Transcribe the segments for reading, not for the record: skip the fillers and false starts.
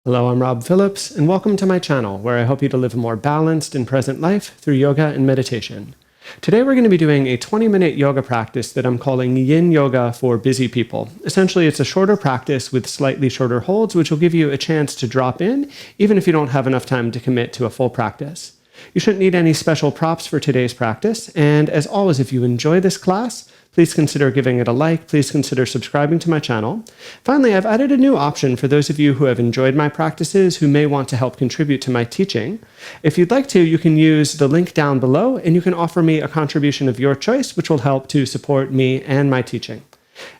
Hello, I'm Rob Phillips, and welcome to my channel, where I help you to live a more balanced and present life through yoga and meditation. Today we're going to be doing a 20-minute yoga practice that I'm calling Yin Yoga for busy people. Essentially, it's a shorter practice with slightly shorter holds, which will give you a chance to drop in, even if you don't have enough time to commit to a full practice. You shouldn't need any special props for today's practice, and as always, if you enjoy this class, please consider giving it a like. Please consider subscribing to my channel. Finally, I've added a new option for those of you who have enjoyed my practices who may want to help contribute to my teaching. If you'd like to, you can use the link down below and you can offer me a contribution of your choice, which will help to support me and my teaching.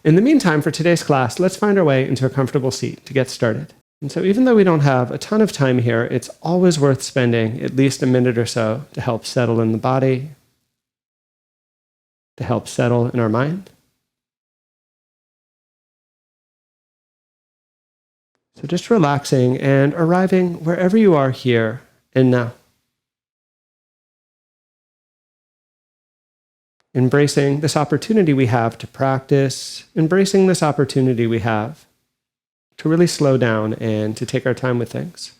In the meantime, for today's class, let's find our way into a comfortable seat to get started. And so even though we don't have a ton of time here, it's always worth spending at least a minute or so to help settle in the body, to help settle in our mind. So just relaxing and arriving wherever you are here and now. Embracing this opportunity we have to practice, embracing this opportunity we have to really slow down and to take our time with things.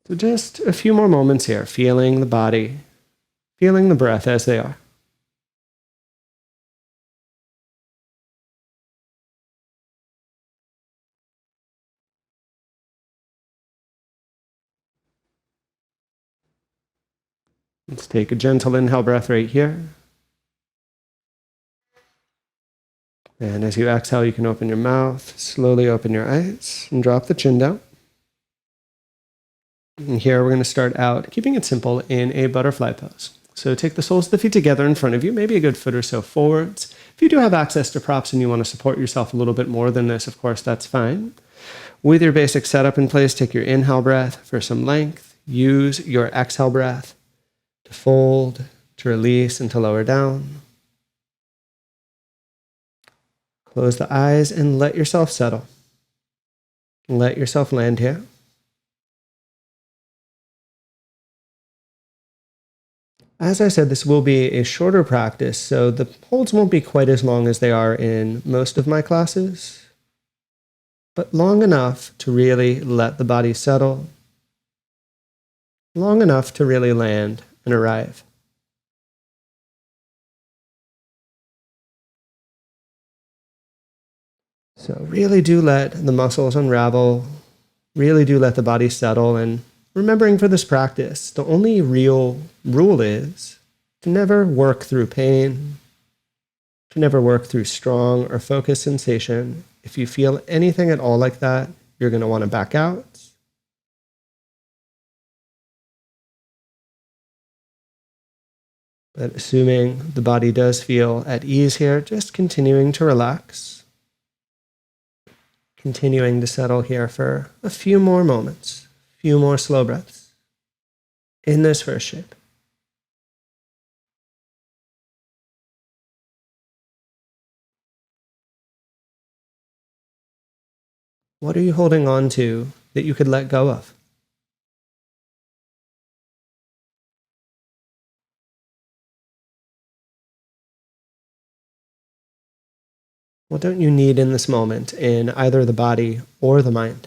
So just a few more moments here, feeling the body, feeling the breath as they are. Let's take a gentle inhale breath right here. And as you exhale, you can open your mouth, slowly open your eyes, and drop the chin down. And here we're going to start out keeping it simple in a butterfly pose. So take the soles of the feet together in front of you, maybe a good foot or so forwards. If you do have access to props and you want to support yourself a little bit more than this, of course, that's fine. With your basic setup in place, take your inhale breath for some length. Use your exhale breath to fold, to release, and to lower down. Close the eyes and let yourself settle. Let yourself land here. As I said, this will be a shorter practice, so the holds won't be quite as long as they are in most of my classes, but long enough to really let the body settle, long enough to really land and arrive. So really do let the muscles unravel, really do let the body settle, and remembering for this practice, the only real rule is to never work through pain, to never work through strong or focused sensation. If you feel anything at all like that, you're going to want to back out. But assuming the body does feel at ease here, just continuing to relax, continuing to settle here for a few more moments. Few more slow breaths in this first shape. What are you holding on to that you could let go of? What don't you need in this moment in either the body or the mind?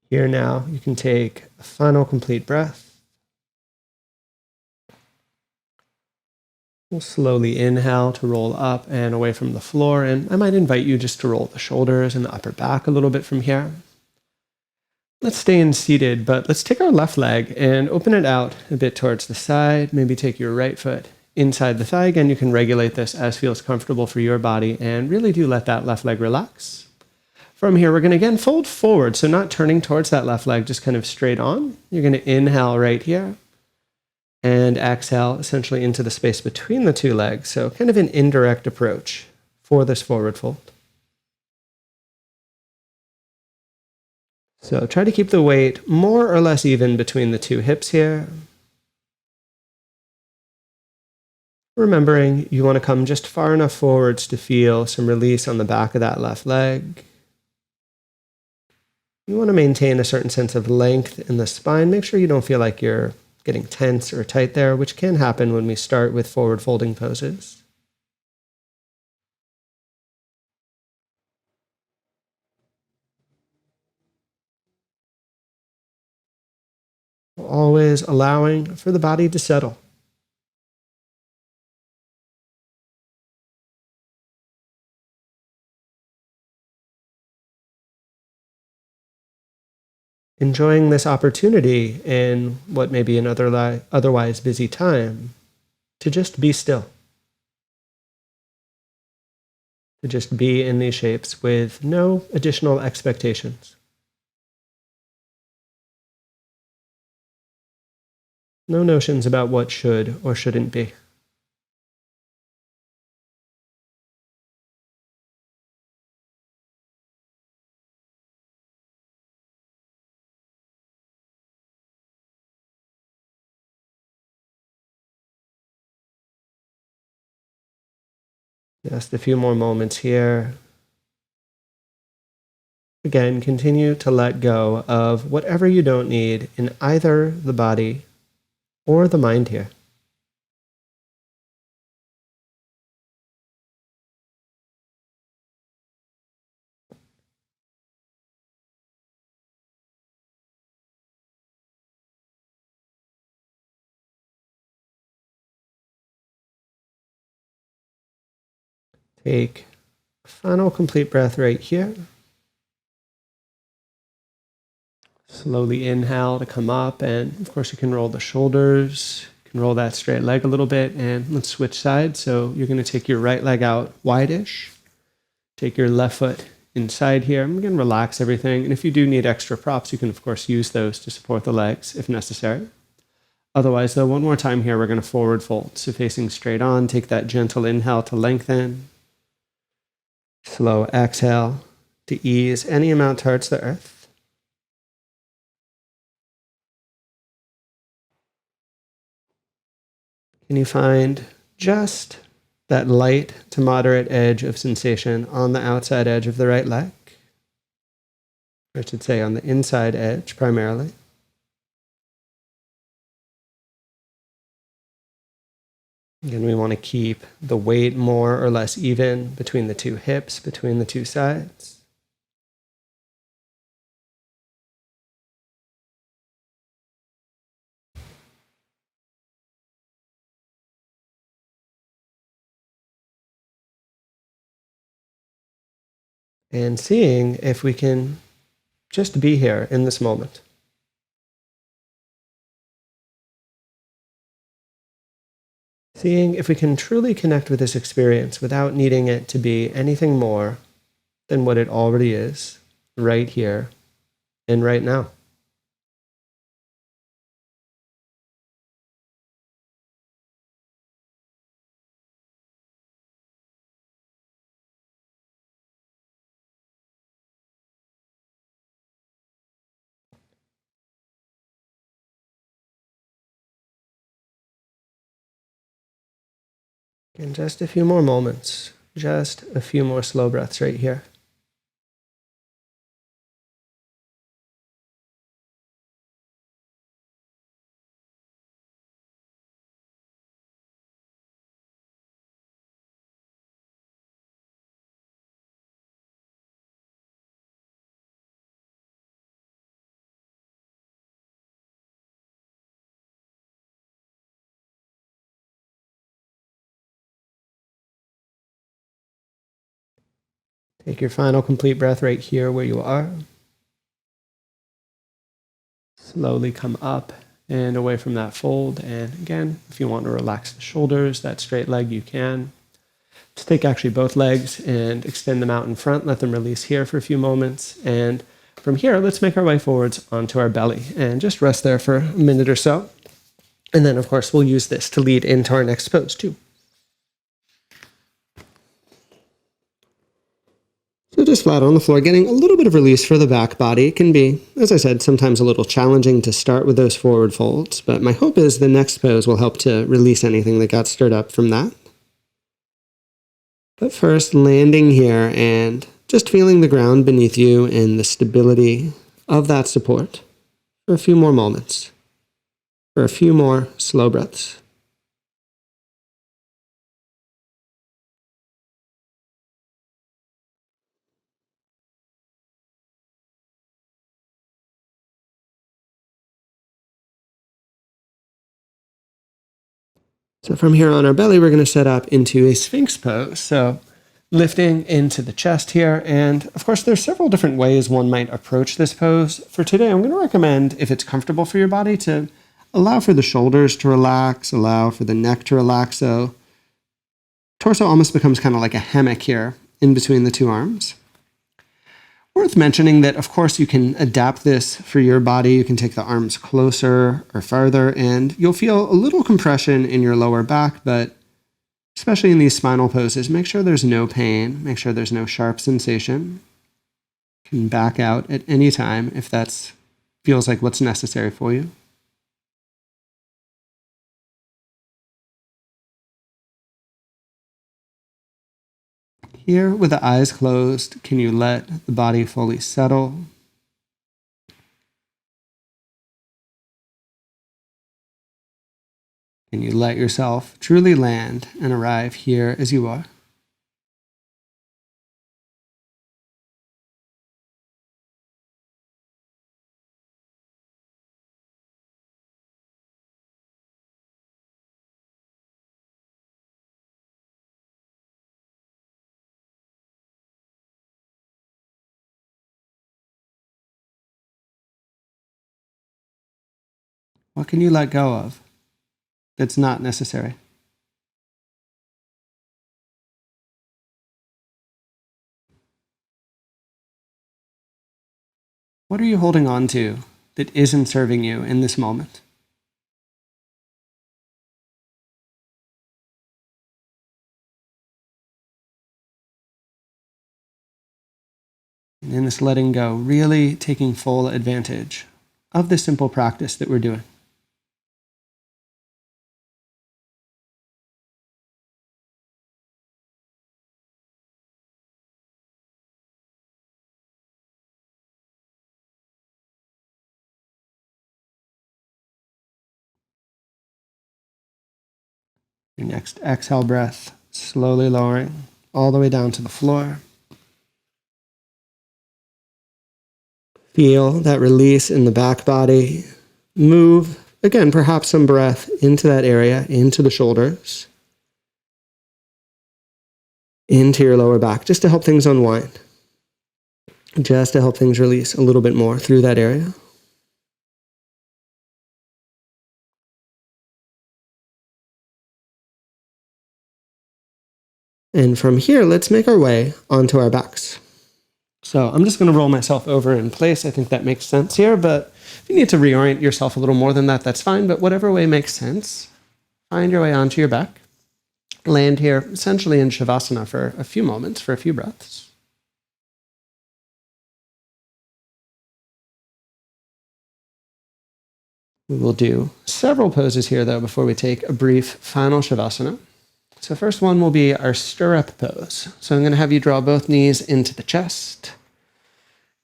Here now, you can take a final complete breath. We'll slowly inhale to roll up and away from the floor, and I might invite you just to roll the shoulders and the upper back a little bit from here. Let's stay in seated, but let's take our left leg and open it out a bit towards the side. Maybe take your right foot inside the thigh. Again, you can regulate this as feels comfortable for your body, and really do let that left leg relax. From here, we're going to again fold forward, so not turning towards that left leg, just kind of straight on. You're going to inhale right here and exhale essentially into the space between the two legs, so kind of an indirect approach for this forward fold. So try to keep the weight more or less even between the two hips here. Remembering you want to come just far enough forwards to feel some release on the back of that left leg. You want to maintain a certain sense of length in the spine. Make sure you don't feel like you're getting tense or tight there, which can happen when we start with forward folding poses. Always allowing for the body to settle. Enjoying this opportunity in what may be an otherwise busy time to just be still. To just be in these shapes with no additional expectations. No notions about what should or shouldn't be. Just a few more moments here. Again, continue to let go of whatever you don't need in either the body or the mind here. Take a final complete breath right here. Slowly inhale to come up, and of course you can roll the shoulders, you can roll that straight leg a little bit, and let's switch sides. So you're going to take your right leg out wide-ish, take your left foot inside here. I'm going to relax everything, and if you do need extra props, you can of course use those to support the legs if necessary. Otherwise though, one more time here, we're going to forward fold. So facing straight on, take that gentle inhale to lengthen, slow exhale to ease any amount towards the earth. Can you find just that light to moderate edge of sensation on the outside edge of the right leg? Or I should say on the inside edge primarily. Again, we want to keep the weight more or less even between the two hips, between the two sides. And seeing if we can just be here in this moment. Seeing if we can truly connect with this experience without needing it to be anything more than what it already is, right here and right now. In just a few more moments, just a few more slow breaths right here. Take your final complete breath right here where you are. Slowly come up and away from that fold. And again, if you want to relax the shoulders, that straight leg, you can. Just take actually both legs and extend them out in front. Let them release here for a few moments. And from here, let's make our way forwards onto our belly and just rest there for a minute or so. And then, of course, we'll use this to lead into our next pose too. So just flat on the floor, getting a little bit of release for the back body. It can be, as I said, sometimes a little challenging to start with those forward folds, but my hope is the next pose will help to release anything that got stirred up from that. But first, landing here and just feeling the ground beneath you and the stability of that support for a few more moments, for a few more slow breaths. So from here on our belly, we're going to set up into a Sphinx pose. So lifting into the chest here. And of course, there's several different ways one might approach this pose. For today, I'm going to recommend, if it's comfortable for your body, to allow for the shoulders to relax, allow for the neck to relax. So torso almost becomes kind of like a hammock here in between the two arms. Worth mentioning that, of course, you can adapt this for your body. You can take the arms closer or farther, and you'll feel a little compression in your lower back, but especially in these spinal poses, make sure there's no pain, make sure there's no sharp sensation. You can back out at any time if that feels like what's necessary for you. Here, with the eyes closed, can you let the body fully settle? Can you let yourself truly land and arrive here as you are? What can you let go of that's not necessary? What are you holding on to that isn't serving you in this moment? And in this letting go, really taking full advantage of this simple practice that we're doing. Your next exhale breath, slowly lowering all the way down to the floor. Feel that release in the back body. Move, again, perhaps some breath into that area, into the shoulders, into your lower back, just to help things unwind, just to help things release a little bit more through that area. And from here, let's make our way onto our backs. So I'm just going to roll myself over in place. I think that makes sense here, but if you need to reorient yourself a little more than that, that's fine. But whatever way makes sense, find your way onto your back. Land here essentially in Shavasana for a few moments, for a few breaths. We will do several poses here, though, before we take a brief final Shavasana. So first one will be our Stirrup Pose. So I'm going to have you draw both knees into the chest.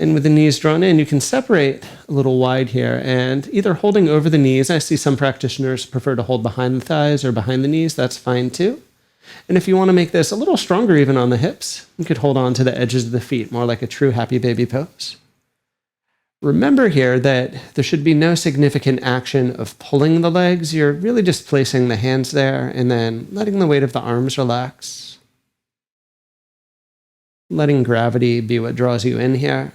And with the knees drawn in, you can separate a little wide here and either holding over the knees. I see some practitioners prefer to hold behind the thighs or behind the knees. That's fine too. And if you want to make this a little stronger even on the hips, you could hold on to the edges of the feet, more like a true happy baby pose. Remember here that there should be no significant action of pulling the legs. You're really just placing the hands there and then letting the weight of the arms relax. Letting gravity be what draws you in here.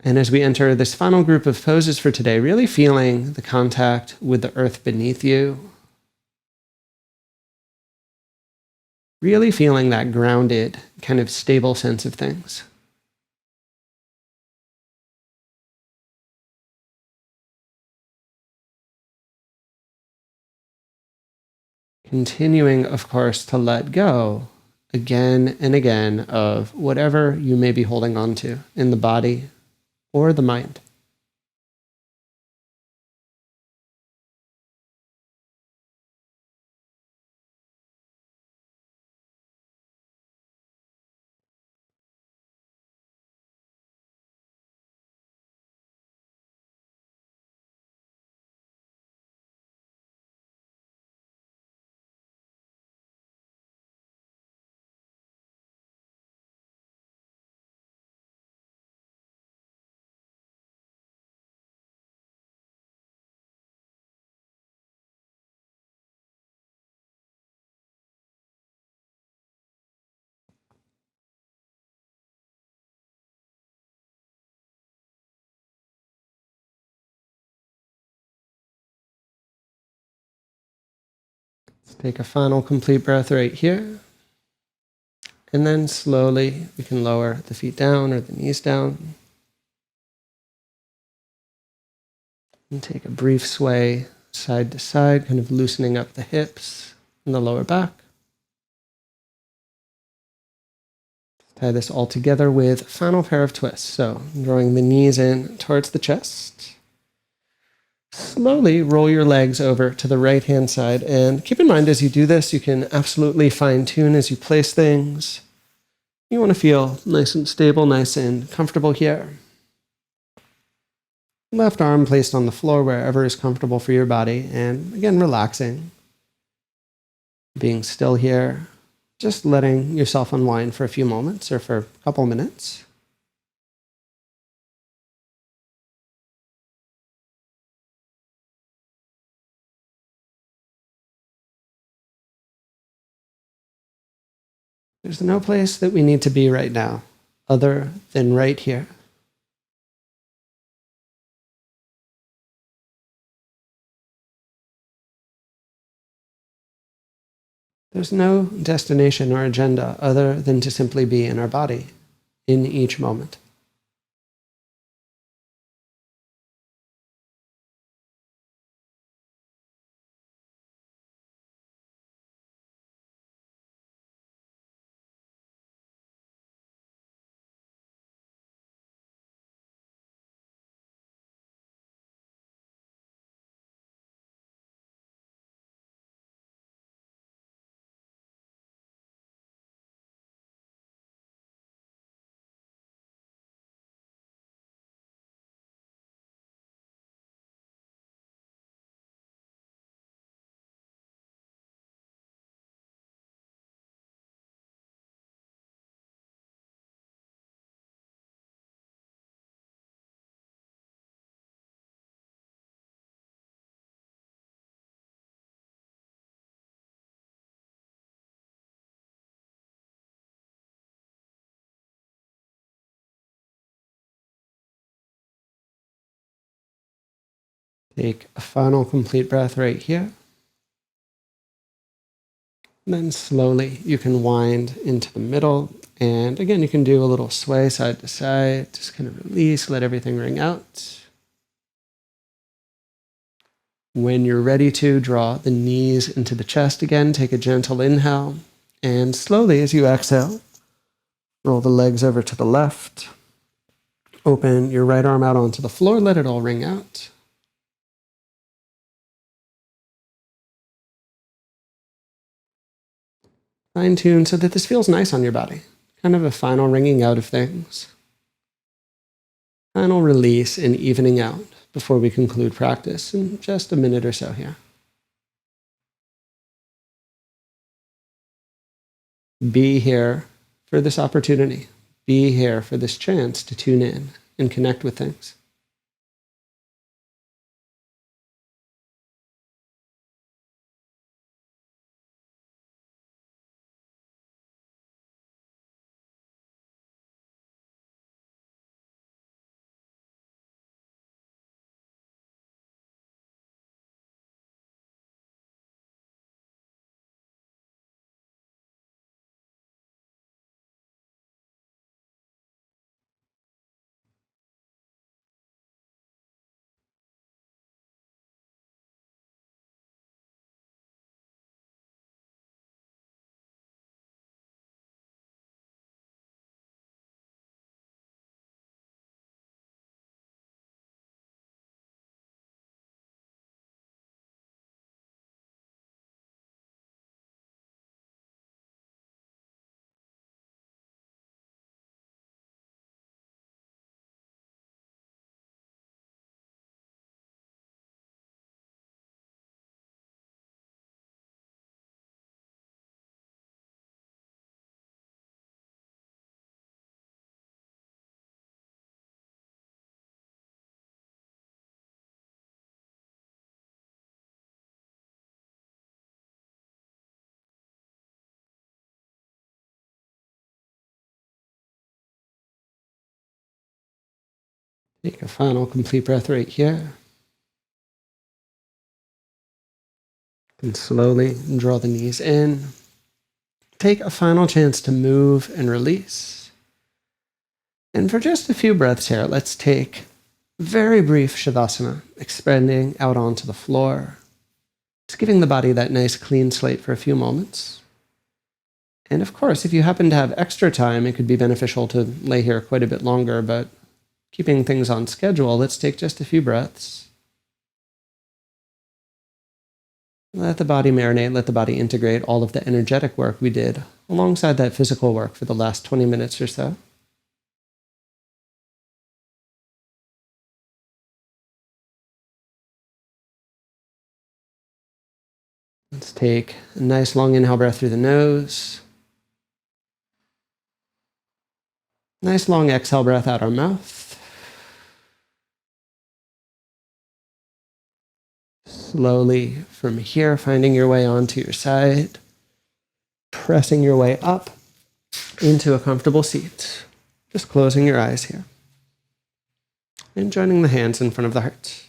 And as we enter this final group of poses for today, really feeling the contact with the earth beneath you. Really feeling that grounded, kind of stable sense of things. Continuing, of course, to let go again and again of whatever you may be holding on to in the body or the mind. Let's take a final complete breath right here. And then slowly we can lower the feet down or the knees down. And take a brief sway side to side, kind of loosening up the hips and the lower back. Tie this all together with a final pair of twists. So drawing the knees in towards the chest. Slowly roll your legs over to the right-hand side. And keep in mind as you do this, you can absolutely fine-tune as you place things. You want to feel nice and stable, nice and comfortable here. Left arm placed on the floor wherever is comfortable for your body. And again, relaxing. Being still here. Just letting yourself unwind for a few moments or for a couple minutes. There's no place that we need to be right now other than right here. There's no destination or agenda other than to simply be in our body in each moment. Take a final complete breath right here. And then slowly you can wind into the middle. And again, you can do a little sway side to side. Just kind of release, let everything ring out. When you're ready to, draw the knees into the chest again. Take a gentle inhale. And slowly as you exhale, roll the legs over to the left. Open your right arm out onto the floor. Let it all ring out. Fine tune so that this feels nice on your body. Kind of a final ringing out of things. Final release and evening out before we conclude practice in just a minute or so here. Be here for this opportunity. Be here for this chance to tune in and connect with things. Take a final complete breath right here. And slowly draw the knees in. Take a final chance to move and release. And for just a few breaths here, let's take very brief Shadasana, expanding out onto the floor. Just giving the body that nice clean slate for a few moments. And of course, if you happen to have extra time, it could be beneficial to lay here quite a bit longer, but keeping things on schedule, let's take just a few breaths. Let the body marinate, let the body integrate all of the energetic work we did alongside that physical work for the last 20 minutes or so. Let's take a nice long inhale breath through the nose. Nice long exhale breath out our mouth. Slowly from here, finding your way onto your side, pressing your way up into a comfortable seat. Just closing your eyes here. And joining the hands in front of the heart.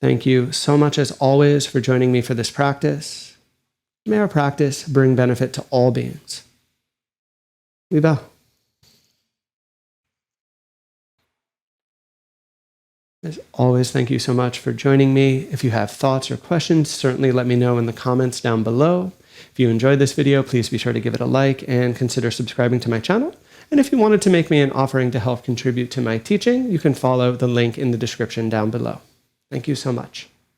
Thank you so much as always for joining me for this practice. May our practice bring benefit to all beings. We bow. As always, thank you so much for joining me. If you have thoughts or questions, certainly let me know in the comments down below. If you enjoyed this video, please be sure to give it a like and consider subscribing to my channel. And if you wanted to make me an offering to help contribute to my teaching, you can follow the link in the description down below. Thank you so much.